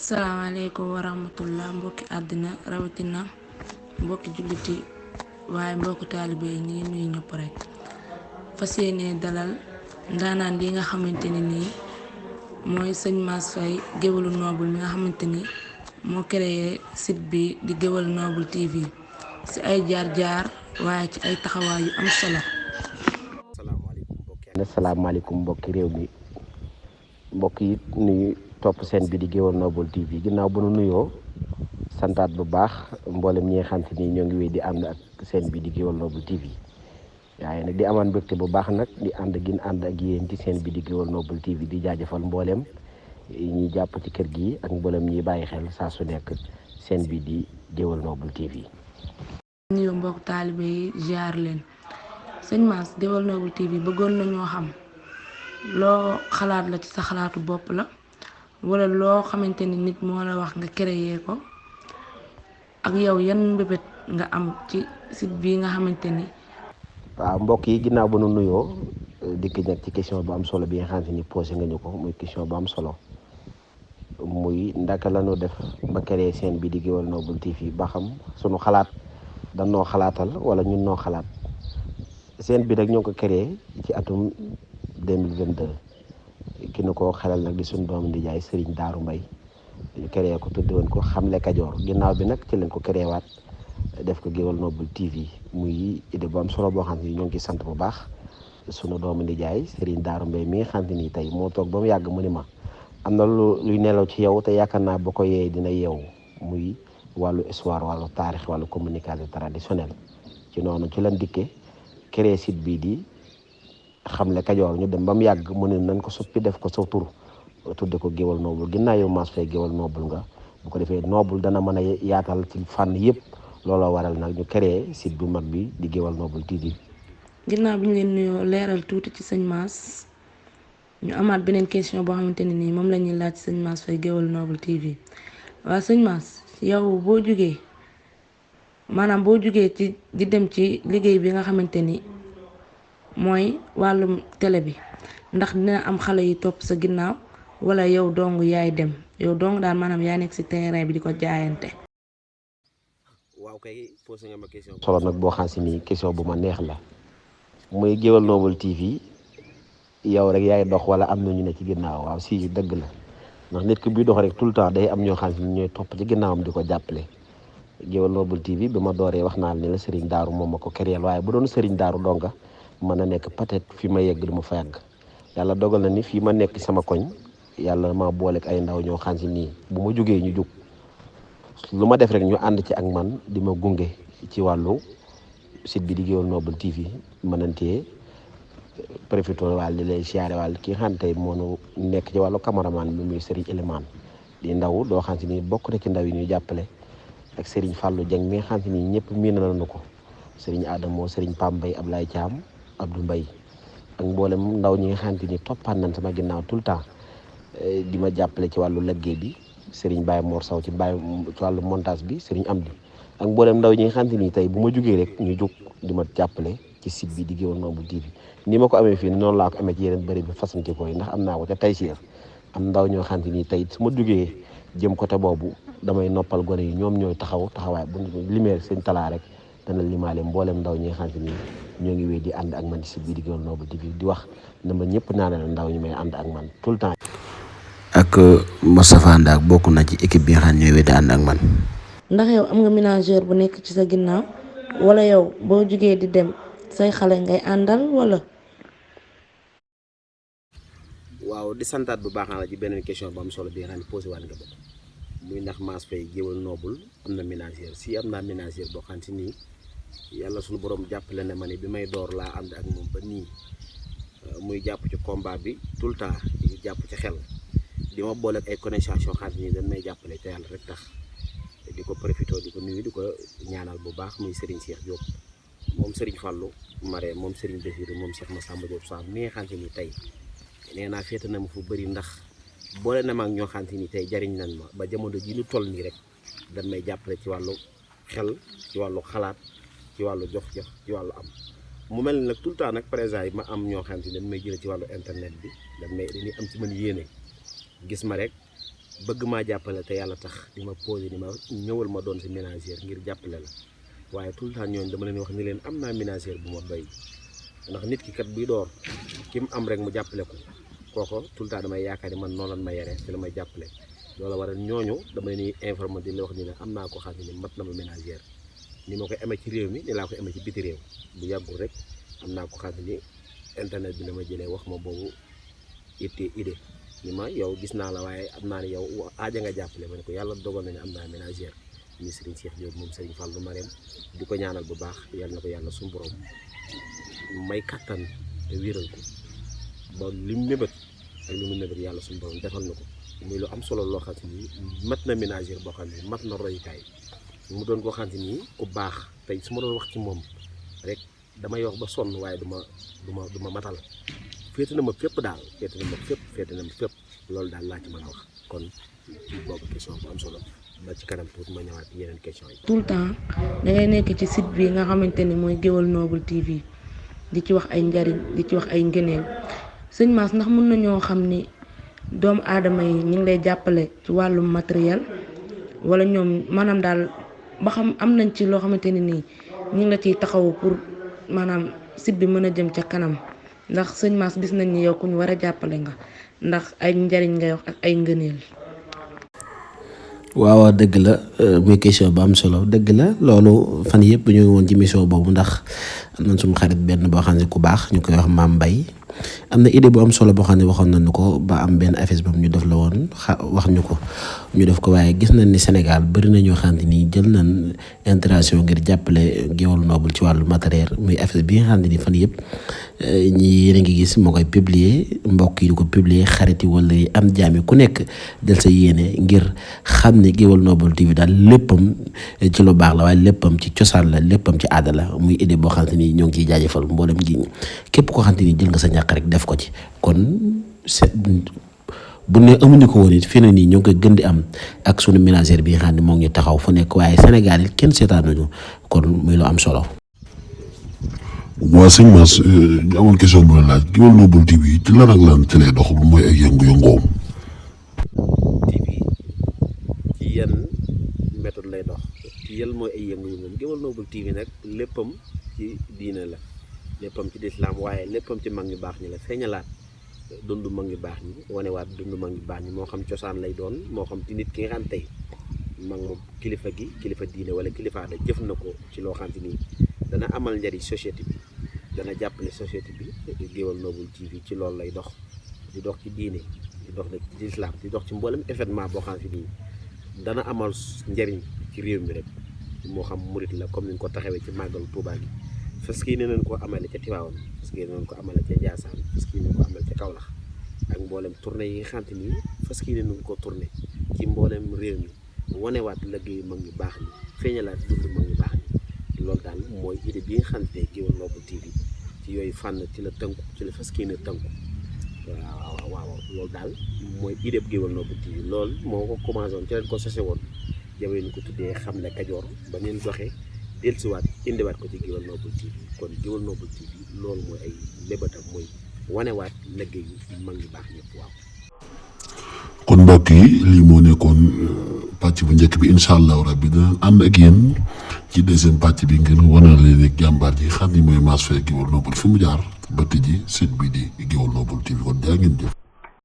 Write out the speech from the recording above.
Assalamualaikum warahmatullah mbokki àddina rawatina mbokki julliti waaye mbokki taalibe yi ñi ngi nuyu ñëpp rek fas yéene dalal ndaanaan yi nga xamante ni nii mooy sëñ Mass Faye Géwëlu Noble mi nga xamante ni moo créé site bi di Géwël Noble TV ci ay jaar-jaar waaye ci ay taxawaay yu am solo. asalaamaaleykum mbokki réew mi mbokk yi nuyu topp seen bi di Géwël Noble TV ginnaaw bu nu nuyoo santaat bu baax mboolem ñi nga xam te ni ñoo ngi wéy di ànd ak seen bi di Géwël Noble TV waaye nag di amaan mbégte bu baax nag di ànd ak yéen ci seen bi di Géwël Noble TV di jaajëfal mboolem ñi jàpp ci kër gi ak mboolem ñi bàyyi xel saa su nekk seen bi di Géwël Noble TV. nuyu mbokk taalibe yi ziar leen sëñ Mass Géwël Noble TV bëggoon nañoo xam loo xalaat la ci sa xalaatu bopp la wala loo xamante ni nit moo la wax nga créer ko ak yow yan mbébét nga am ci site bi nga xamante ni. waaw mbokk yi ginnaaw ba nu nuyoo dikk nag ci question bu am solo bi nga xamante ni posé nga ñu ko muy question bu am solo muy ndaka la ñu def ba créer seen bi di Géwël Noble TV ba xam sunu xalaat danoo xalaatal wala ñun noo xalaat seen bi nag ñoo ko créé ci atum 2022 ki nu ko xelal nag di suñu doomu ndijaay Serigne Darou Mbaye ñu créé ko tudde woon ko Xamle Kajoor ginnaaw bi nag ci leen ko créé waat def ko Géwël Noble TV muy idée bu am solo boo xam ne ñoo ngi sant bu baax sunu doomu ndijaay Serigne Darou Mbaye mi nga xam ne nii tey moo toog ba mu yàgg mu ni ma am na luy nelaw ci yow te yaakaar naa ba ko yeey dina yeewu muy wàllu histoire wàllu taarix wàllu communication traditionnelle ci noonu ci lan dikkee créé site bii di Xamle Kajoor ñu dem ba mu yàgg mu ne nañ ko soppi def ko sa tur tudde ko Géwël Noble ginnaaw yow Mass Faye Géwël Noble nga bu ko defee Noble dana mën a yaatal ci fànn yëpp looloo waral nag ñu créé site bu mag bi di Géwël Noble TV. ginnaaw bi ñu leen nuyoo leeral tuuti ci sëñ Mass ñu amaat beneen question boo xamante ne nii moom la ñuy laaj sëñ Mass Faye Géwël Noble TV waaw sëñ Mass yow boo jugee ci di dem ci liggéey bi nga xamante ni mooy wàllum télé bi ndax dina am xale yi topp sa ginnaaw wala yow dong yaay dem yow dong daal maanaam yaa nekk ci terrain bi di ko jaayante. waaw kay posé nga ma question solo nag boo xam si ni question bu ma neex la muy Géwël Noble TV yow rek yaay dox wala am na ñu ne ci ginnaaw waaw si dëgg la ndax nit ki buy dox rek tout le temps day am ñoo xam si ni ñooy topp ci ginnaawam di ko jàppale. Géwël Noble TV bi ma dooree wax naa ni la Serigne Darou moom ma ko créé waaye bu doon Serigne Darou donga mën a nekk peut-être fi ma yegg du ma fa yàgg yàlla dogal na ni fii ma nekk sama koñ yàlla ma booleeg ay ndaw ñoo xam si nii bu ma jógee ñu jóg lu ma def rek ñu ànd ci ak man di ma gunge ci wàllu site bi di Géwël Noble TV mënantee profité wàll di lay siyaare wàll ki nga xam ne tey moo nekk ci wàllu cameraman bi muy Serigne Elimane di ndaw doo xam si ni bokk na ci ndaw yi ñuy jàppale ak Serigne Fallou Dieng mi nga xam si ni ñëpp miin nañu ko Serigne Adamo Serigne Pam Mbaye Ablaye Thiam Abdou Mbaye ak mboolem ndaw ñi nga xamante ni toppaat nañ sama ginnaaw tout le temps di ma jàppale ci wàllu liggéey bi Serigne Baye Mor Sow ci wàllu montage bi Serigne Amdi ak mboolem ndaw ñi nga xamante ni tey bu ma jugee rek ñu jóg di ma jàppale ci site bi di Géwël Noble TV ni ma ko amee fii noonu laa ko amee ci yeneen bëri bi fasanti ko yi ndax am naa ko ca Taysiir am ndaw ñoo xamante ni tey su ma jugee jëm côté boobu damay noppal gone yi ñoom ñooy taxawaay bu limee seen talaa rek dana limaale mboolem ndaw ñi nga xamante ni ñoo ngi wéy di ànd ak man ci site bi di Géwël Noble TV di wax na ma ñëpp naanal ndaw ñi may ànd ak man tout le temps. ak Moustapha Ndak bokk na ci équipe bi nga xam ne ñooy wéy di ànd ak man. ndax yow am nga ménageur bu nekk ci sa ginnaaw wala yow boo jugee di dem say xale ngay àndal wala. waaw di santaat bu baax la ci beneen question bu am solo bi nga xam ne posé waat nga ba muy ndax Mass Faye Géwël Noble am na ménagère si am naa ménagère boo xam si nii yàlla suñu borom jàppale na ma ni bi may door laa ànd ak moom ba nii muy jàpp ci combat bi tout le temps di jàpp ci xel di ma boole ak ay connaissances yoo xam ni dañ may jàppale te yàlla rek tax di ko profité di ko nuyu di ko ñaanal bu baax muy Serigne Cheikh Diop moom Serigne Fallou Mare moom Serigne Bassirou moom Cheikh Massamba Diop Sam mi nga xam si ni tey nee naa féete na ma fu bëri ndax boole na ma ak ñoo xam ni tey jariñ nañ ma ba jamono ji ñu toll nii rek dañ may jàppale ci wàllu xel ci wàllu xalaat ci wàllu jox ci wàllu am mu mel ni nag tout le temps nag présent yi ma am ñoo xam ne dañ may jëlee ci wàllu internet bi dañuy am ci man yéene gis ma rek bëgg maa jàppale te yàlla tax di ma posé di ma ñëwal ma doon si ménagère ngir jàppale la waaye tout le temps ñooñu dama leen wax ni leen am naa ménagère bu ma doy ndax nit ki kat buy door ki mu am rek mu jàppale ko kooko tout le temps damay yaakaar ni man noonu lan ma yere te la may jàppale loolu waral ñooñu dama leen di informer di la wax ni ne am naa ko xam ne mat na ma ménagère ni ma koy amee ci réew mi ni laa koy amee ci biti réew bu yàggul rek am naa ko xam ni internet bi la ma jëlee wax ma boobu idée ni ma yow gis naa la waaye am naa ne yow aaja nga jàppale ma ne ko yàlla dogal na ne am naa ménagère ni Serigne Cheikh Diop moom Serigne Fallou Marème di ko ñaanal bu baax yàlla na ko yàlla suñu borom may kattan te wéral ko ba li mu mébét ak li mu mébét yàlla suñu borom defal na ko muy lu am solo loo xam ni mat na ménagère boo xam ne mat na royukaay mu doon koo xam ni ku baax tey su ma doon wax ci moom rek damay wax ba sonn waaye du ma matal féete na ma fépp daal féete na ma fépp loolu daal laa ci mën a wax kon ci boobu question bu am solo ba ci kanam tuuti ma ñëwaat yeneen question yi. tout le temps da ngay nekk ci site bi nga xamante ni mooy Gueweul Noble TV di ci wax ay njariñ di ci wax ay ngëneel sëñ Mass ndax mën nañoo xam ni doomu aadama yi ñu ngi lay jàppale ci wàllum matériel wala ñoom maanaam daal ba xam am nañ ci loo xamante ni nii ñu ngi la ciy taxawu pour maanaam site bi mën a jëm ca kanam ndax sëñ Mass gis nañ ni yow ku ñu war a jàppale nga ndax ay njariñ ngay wax ak ay ngëneel. waaw dëgg la muy question bu am solo dëgg la loolu fan yëpp ñu ngi woon ci mission boobu ndax am nañ suñu xarit benn boo xam ne ku baax ñu koy wax Maam Mbay am na idée bu am solo boo xam ne waxoon nañu ko ba am benn affiche boobu ñu def la woon wax ñu ko ñu def ko waaye gis nañ ni Sénégal bari na ñoo xam ne nii jël nañ interaction ngir jàppale Gueweul Noble ci wàllu matériel muy affiche bi nga xam ne ni fan yëpp ñi yéen a ngi gis moo koy publier mbokk yi di ko publier xarit yi wala am jaami ku nekk del sa yéene ngir xam ne Gueweul Noble TV daal léppam ci lu baax la waaye léppam ci cosaan la léppam ci aada la muy idée boo xam ne ni ñoo ngi ciy jaajëfal mboolem gi képp koo xam ne ni jël nga sa ñàkk rek def ko ci kon bu ne amuñu ko woon it fii na nii ñoo ngi koy gën di am ak sunu ménagère bi nga xam ne moo ngi taxaw fu nekk waaye Sénégal it kenn seetaanuñu kon muy lu am solo. waa sëñ Mass ñu amoon question bu la laaj Gueweul Noble TV ci lan ak lan ci lay dox bu mooy ay yëngu-yëngoom. TV ci yan méthode lay dox ci yel mooy ay yëngu-yëngoom Gueweul Noble TV nag léppam ci diine la léppam ci lislaam waaye léppam ci mag ñu baax ñi la feeñalaat dundu mag ñu baax ñi wanewaat dundu mag ñu baax ñi moo xam cosaan lay doon moo xam ci nit ki nga xam tey mag moom kilifa diine wala kilifa da jëf na ko ci loo xam te ni dana amal njariñ société bi dana jàppale société bi Gueweul Noble TV ci loolu lay dox di dox ci diine di dox ci lislaam di dox ci mboolem événement boo xam te ni dana amal njariñ ci réew mi rek moo xam murit la comme ni ñu ko taxawee ci màggalu Tuubaa gi parce que ne nañ ko amale ca Tivaouane parce que ne nañ ko amale ca Ndiassane parce que ne nañ ko amale ca Kaolack ak mboolem tournée yi nga xam te ni parce que ne nañ ko tourné ci mboolem réew mi wanewaat liggéeyu mag ñu baax ñi feeñalaat dundu mag ñu baax ñi loolu daal mooy idée bi nga xam ne Gueweul Noble TV ci yooyu fànn ci la tënku ci la fas yéene tënku waaw loolu daal mooy idée bu Gueweul Noble TV loolu moo ko commencé woon ci leen ko sose woon jamono ñu ko tuddee xam ne Kajoor ba neen doxee dellusiwaat indiwaat ko ci Gueweul Noble TV kon Gueweul Noble TV loolu mooy ay lébatam mooy wanewaat liggéey yi mag ñu baax ñëpp waaw. kon mbokk yi lii moo nekkoon pàcc bu njëkk bi incha allahu rabbi dinañ ànd ak yéen ci deuxième pàcc bi ngir wanal leen ak jàmbaar ji xam ni mooy Mass Faye Gueweul Noble fi mu jaar ba tëji site bi di Gueweul Noble TV kon jaa ngeen jëf.